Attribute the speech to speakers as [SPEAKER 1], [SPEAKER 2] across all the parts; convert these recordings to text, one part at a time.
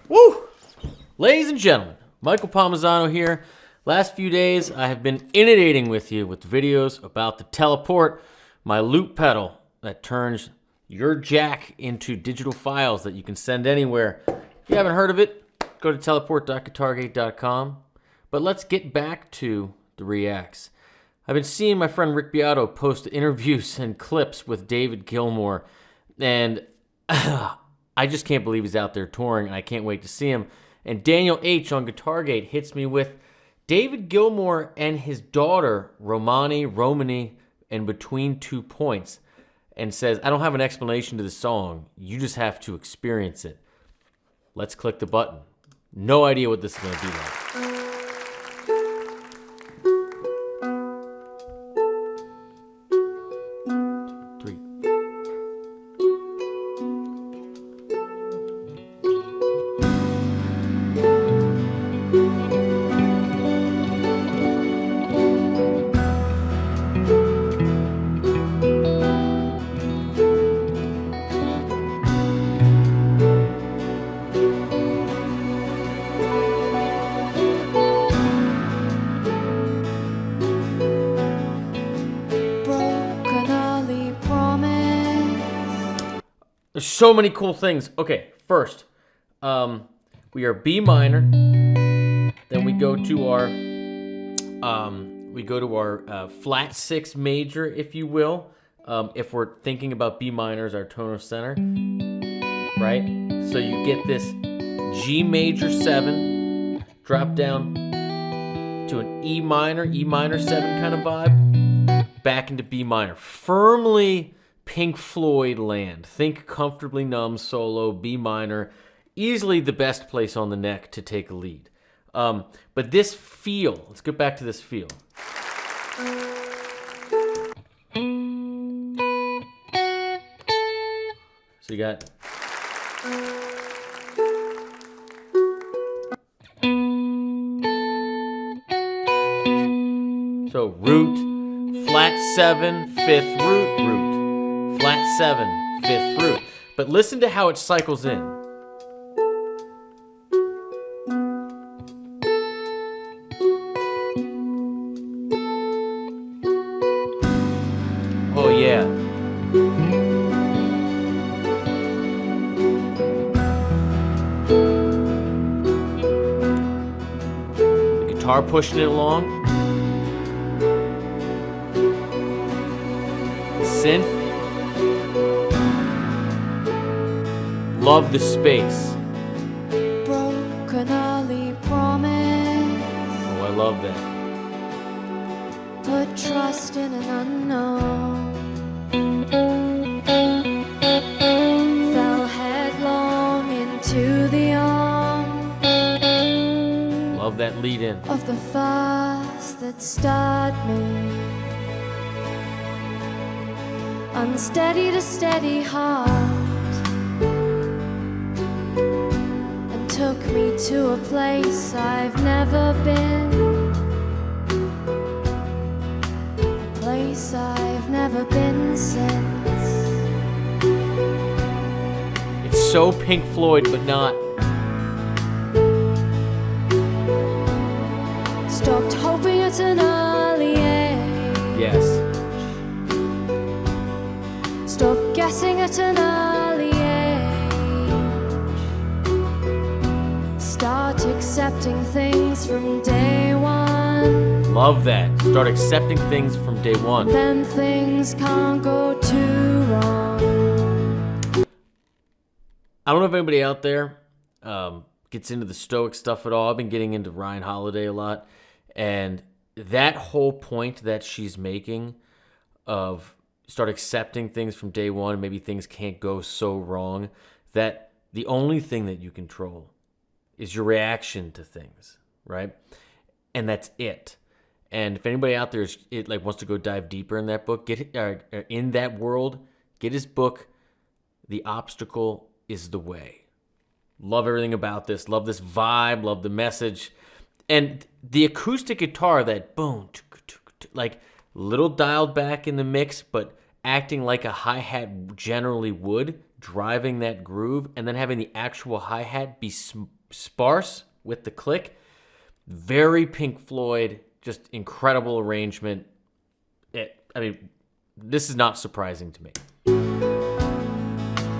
[SPEAKER 1] Woo! Ladies and gentlemen, Michael Palmisano here. Last few days, I have been inundating with you with videos about the teleport, my loop pedal that turns your jack into digital files that you can send anywhere. If you haven't heard of it, go to teleport.guitargate.com. But let's get back to the reacts. I've been seeing my friend Rick Beato post interviews and clips with David Gilmour, and I just can't believe he's out there touring, and I can't wait to see him. And Daniel H. on Guitargate hits me with David Gilmour and his daughter, Romany, and Between 2 Points, and says, I don't have an explanation to the song. You just have to experience it. Let's click the button. No idea what this is going to be like. There's so many cool things. Okay, first, we are B minor. Then we go to our flat 6 major, if you will. If we're thinking about B minor as our tone center, right? So you get this G major 7, drop down to an E minor 7 kind of vibe, back into B minor, firmly Pink Floyd land. Think Comfortably Numb solo, B minor, easily the best place on the neck to take a lead. But this feel, let's get back to this feel. So you got so root, flat 7, 5th root, flat 7, 5th root. But listen to how it cycles in. Oh yeah. The guitar pushing it along. Synth. Love the space.
[SPEAKER 2] Broken early promise.
[SPEAKER 1] Oh, I love that.
[SPEAKER 2] Put trust in an unknown. Fell headlong into the arms.
[SPEAKER 1] Love that lead in.
[SPEAKER 2] Of the fast that stirred me. Unsteady to steady heart. Took me to a place I've never been. A place I've never been since.
[SPEAKER 1] It's so Pink Floyd, but not.
[SPEAKER 2] Stopped hoping at an early age.
[SPEAKER 1] Yes.
[SPEAKER 2] Stopped guessing at an early age. Start accepting things from day one.
[SPEAKER 1] Love that. Start accepting things from day one.
[SPEAKER 2] Then things can't go too wrong.
[SPEAKER 1] I don't know if anybody out there gets into the Stoic stuff at all. I've been getting into Ryan Holiday a lot. And that whole point that she's making of start accepting things from day one, and maybe things can't go so wrong, that the only thing that you control is your reaction to things, right? And that's it. And if anybody out there wants to go dive deeper in that book, get in that world, get his book, The Obstacle is the Way. Love everything about this. Love this vibe. Love the message. And the acoustic guitar, that boom, like little dialed back in the mix, but acting like a hi-hat generally would, driving that groove, and then having the actual hi-hat be sparse with the click. Very Pink Floyd, just incredible arrangement. This is not surprising to me.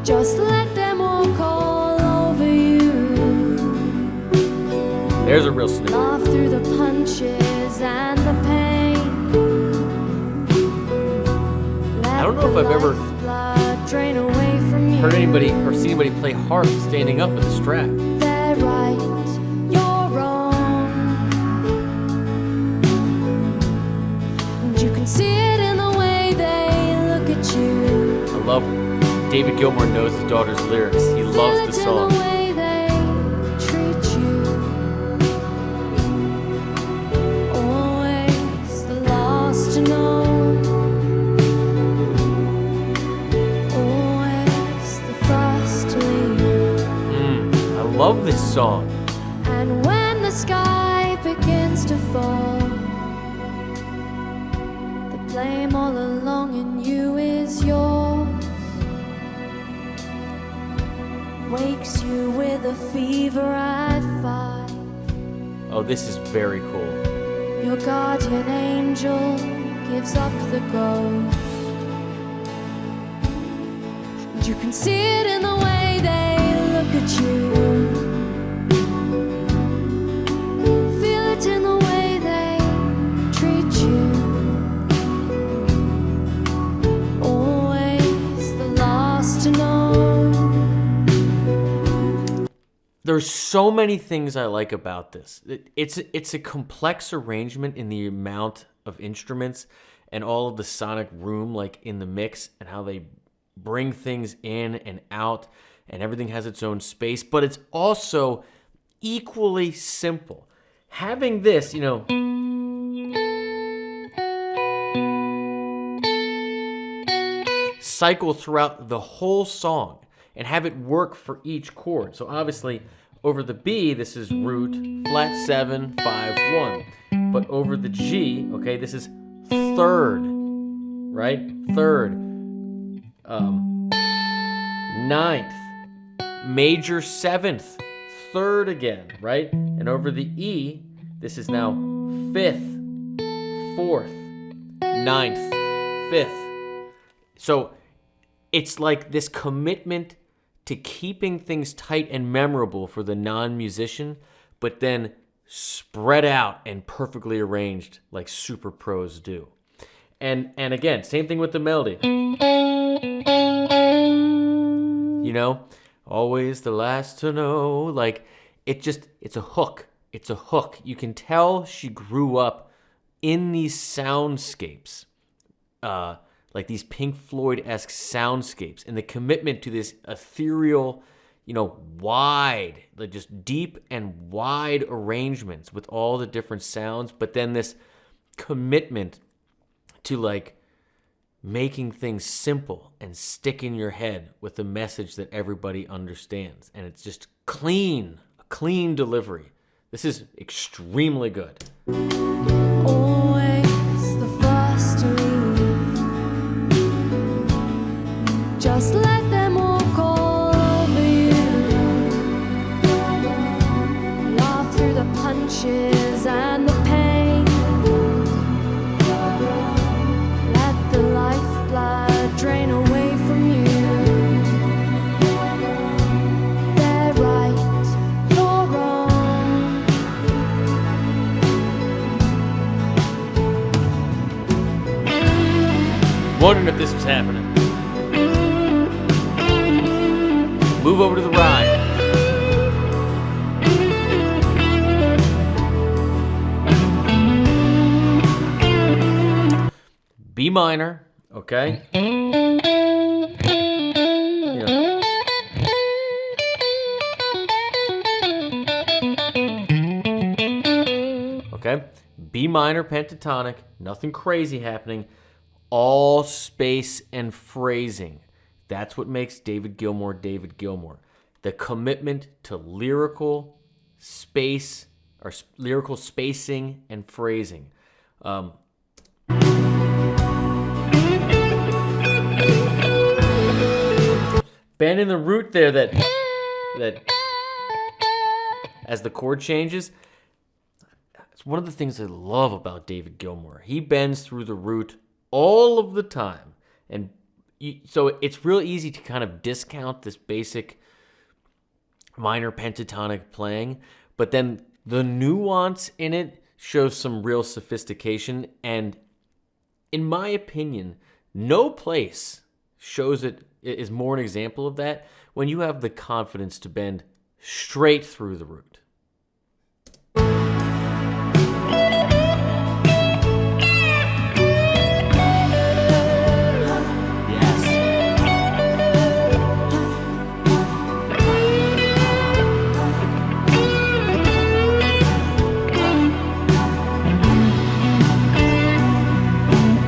[SPEAKER 2] Just let them walk all over you.
[SPEAKER 1] There's a real snip.
[SPEAKER 2] Laugh through the punches and the pain.
[SPEAKER 1] I don't know if I've ever
[SPEAKER 2] drain away from you.
[SPEAKER 1] heard anybody or seen anybody play harp standing up with a strap.
[SPEAKER 2] They're right, you're wrong. And you can see it in the way they look at you.
[SPEAKER 1] I love David Gilmour knows his daughter's lyrics. He loves the song.
[SPEAKER 2] In the way they treat you. Always the last to know. Always the first to leave.
[SPEAKER 1] I love this song.
[SPEAKER 2] And when the sky begins to fall, the blame all along in you is yours. Wakes you with a fever at 5.
[SPEAKER 1] Oh, this is very cool.
[SPEAKER 2] Your guardian angel gives up the ghost. And you can see it in the way they look at you. Feel it in the way they treat you. Always the last to know.
[SPEAKER 1] There's so many things I like about this. It's a complex arrangement in the amount of instruments and all of the sonic room like in the mix and how they bring things in and out and everything has its own space, but it's also equally simple. Having this, cycle throughout the whole song and have it work for each chord. So obviously, over the B, this is root, flat 7, 5, 1. But over the G, okay, this is third, right? Third. Ninth, major 7th, third again, right? And over the E, this is now 5th, 4th, 9th, 5th. So it's like this commitment to keeping things tight and memorable for the non-musician, but then spread out and perfectly arranged like super pros do. And again, same thing with the melody. Always the last to know. Like, it's a hook. It's a hook. You can tell she grew up in these soundscapes. Like these Pink Floyd-esque soundscapes, and the commitment to this ethereal, wide, like just deep and wide arrangements with all the different sounds, but then this commitment to like making things simple and stick in your head with a message that everybody understands. And it's just a clean delivery. This is extremely good.
[SPEAKER 2] Always the first to leave. Just let them walk all over you. Laugh through the punches and the pain. Let the lifeblood drain away from you. They're right, you're wrong.
[SPEAKER 1] Wondering if this was happening. Move over to the right. B minor, okay? Yeah. Okay? B minor pentatonic, nothing crazy happening. All space and phrasing. That's what makes David Gilmour David Gilmour. The commitment to lyrical space or lyrical spacing and phrasing. Bend in the root there that as the chord changes. It's one of the things I love about David Gilmour. He bends through the root all of the time. And so it's real easy to kind of discount this basic minor pentatonic playing, but then the nuance in it shows some real sophistication. And in my opinion, no place shows it is more an example of that when you have the confidence to bend straight through the root.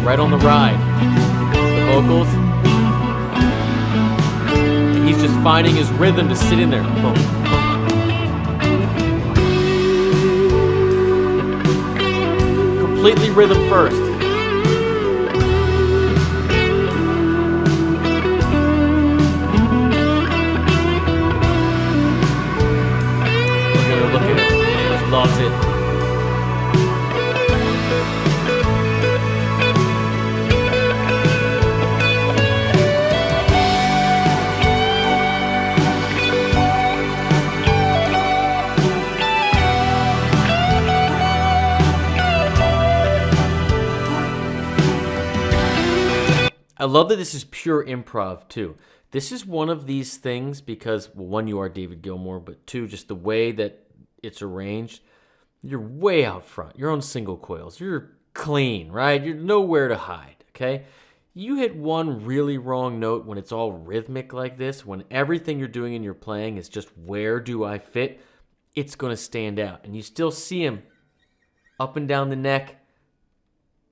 [SPEAKER 1] Right on the ride. The vocals. And he's just finding his rhythm to sit in there. Boom, boom. Completely rhythm first. Look at him. He just loves it. I love that this is pure improv, too. This is one of these things because, well, one, you are David Gilmour, but two, just the way that it's arranged, you're way out front. You're on single coils. You're clean, right? You're nowhere to hide, okay? You hit one really wrong note when it's all rhythmic like this, when everything you're doing in your playing is just where do I fit, it's going to stand out. And you still see him up and down the neck,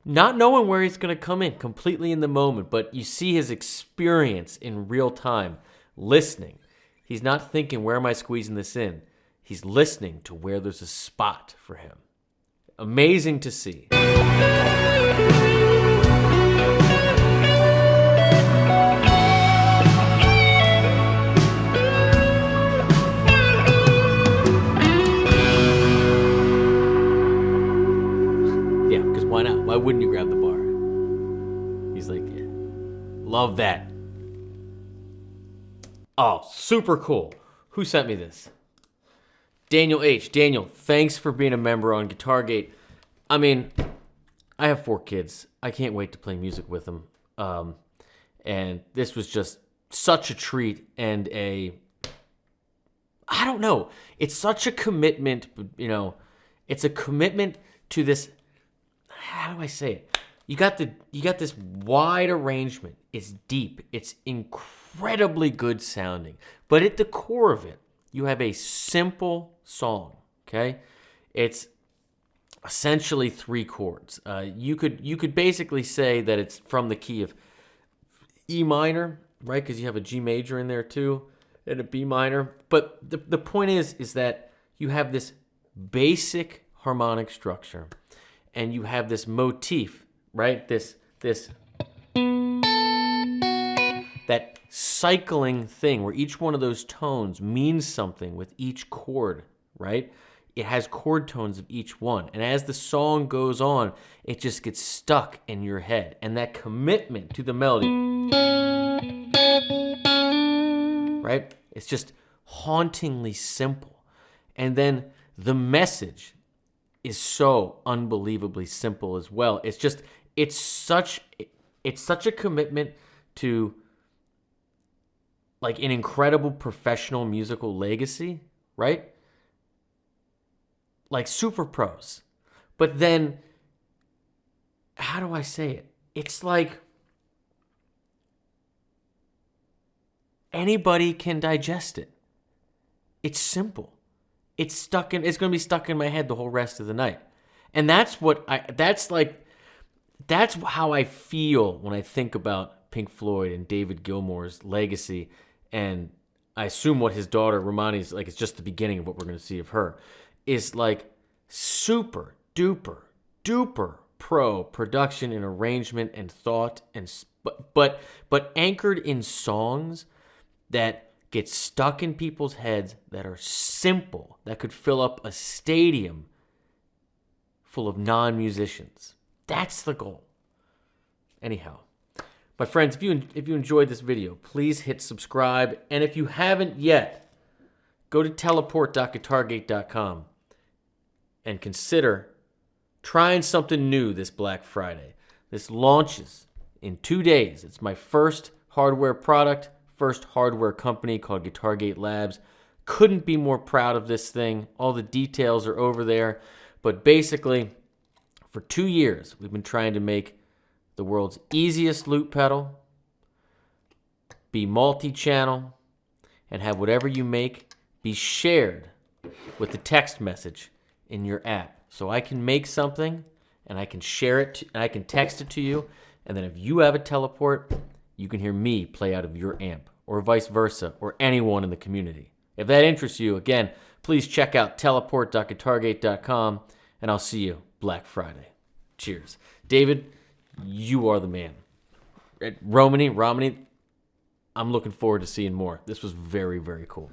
[SPEAKER 1] not knowing where he's going to come in, completely in the moment, but you see his experience in real time, listening. He's not thinking, where am I squeezing this in? He's listening to where there's a spot for him. Amazing to see. Why not? Why wouldn't you grab the bar? He's like, yeah. Love that. Oh, super cool. Who sent me this? Daniel H. Daniel, thanks for being a member on GuitarGate. I mean, I have 4 kids. I can't wait to play music with them. And this was just such a treat and I don't know. It's such a commitment, you know. It's a commitment to this. How do I say it? You got this wide arrangement. It's deep. It's incredibly good sounding. But at the core of it, you have a simple song. Okay, it's essentially 3 chords. You could basically say that it's from the key of E minor, right? Because you have a G major in there too, and a B minor. But the point is that you have this basic harmonic structure. And you have this motif, right? This that cycling thing where each one of those tones means something with each chord, right? It has chord tones of each one. And as the song goes on, it just gets stuck in your head. And that commitment to the melody, right? It's just hauntingly simple. And then the message is so unbelievably simple as well. It's such a commitment to like an incredible professional musical legacy, right? Like super pros. But then, how do I say it? It's like anybody can digest it. It's simple. It's going to be stuck in my head the whole rest of the night. And that's how I feel when I think about Pink Floyd and David Gilmour's legacy. And I assume what his daughter Romany's like, it's just the beginning of what we're going to see of her, is like super duper duper pro production and arrangement and thought, and but anchored in songs that get stuck in people's heads that are simple, that could fill up a stadium full of non-musicians. That's the goal. Anyhow, my friends, if you enjoyed this video, please hit subscribe. And if you haven't yet, go to teleport.guitargate.com and consider trying something new this Black Friday. This launches in 2 days. It's my first hardware product, first hardware company called GuitarGate Labs. Couldn't be more proud of this thing. All the details are over there. But basically, for 2 years, we've been trying to make the world's easiest loop pedal, be multi-channel, and have whatever you make be shared with the text message in your app. So I can make something, and I can share it, and I can text it to you, and then if you have a teleport, you can hear me play out of your amp, or vice versa, or anyone in the community. If that interests you, again, please check out teleport.guitargate.com, and I'll see you Black Friday. Cheers. David, you are the man. Romany, I'm looking forward to seeing more. This was very, very cool.